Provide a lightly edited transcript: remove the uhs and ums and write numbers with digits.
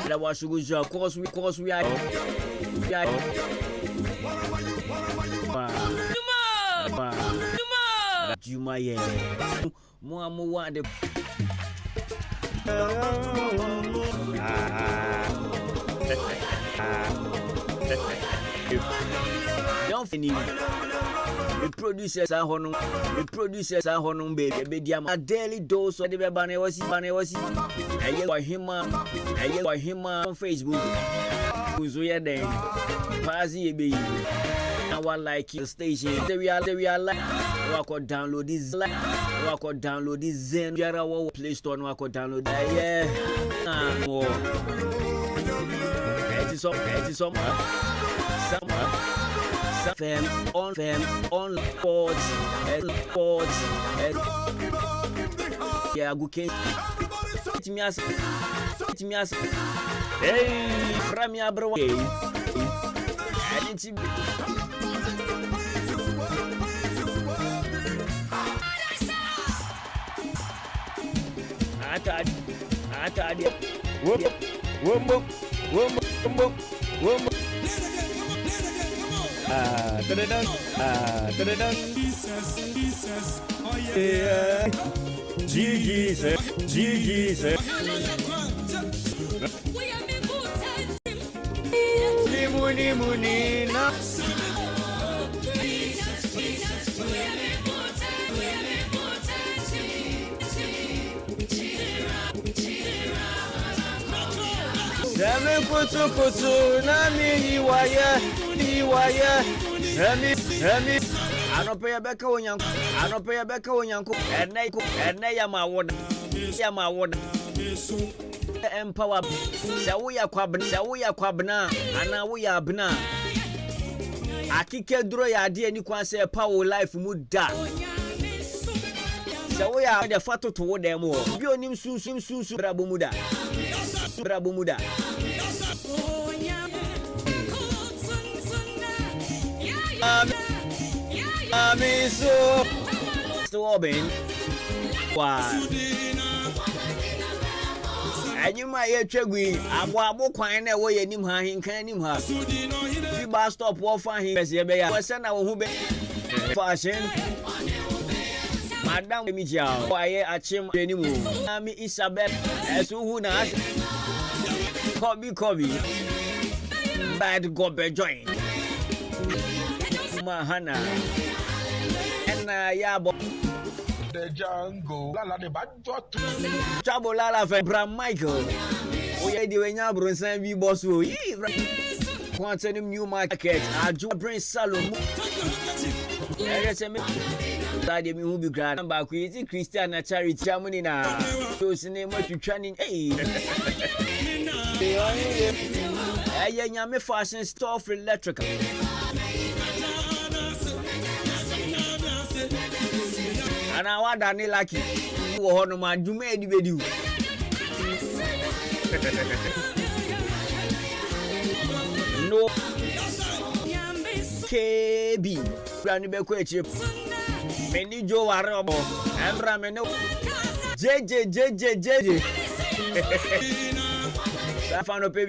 That was good. Of course we are. Adwuma mo want the don't finish. The producers are honor. The producers are honor baby. A daily dose of the banner was. I yell him on Facebook. Who's we are there? Pazi baby. I want like your station. We are like. I could download this. I could download this Zen. Yara Play Store. I could download that. Yeah. More. It is some. FM on sports. Yeah, good case. It me as. Hey, Premier bro. Atadi. Wombo. Jesus. Oh yeah. Jesus. Muni na. Sami kutu na mi iwaye. Sami. Anope ya beka onyanko. Ene ya mawoda. Empower. Shawuya kwabna. Ana wuya abna. Akike duro ya ade ani kwan se power life mu da. Shawuya de fato to dem wo. Bi onim sunsun brabo mu da. So Robin. Wow. Adwuma ye twagui abo kwan na wo yanim ha hinkan nim ha. Fi bus stop wo fa hin pese be ya. Wo se na wo hu be fashion. Madam mi jao. Wo aye achim enimu. Ami Isabel esu hu na Kobe. Bad go be join. Mahana. Ena yabo the Django lala de bajo Chabo lala fe Bram Michael. Oye di wenya bronsan bi boss wo. Quantum new market. Adwuma brain salon. Ereseme. Sade mi hu bi grand ba ku yi Christian na charity amuni na. So sine mo twani. Hey. Aye nyame fashion store for electrical. Ana wada ni lucky wo hono ma dwuma edi bedi no KB brani be ko echi meni jo ware obo embra meni JJ Safano pe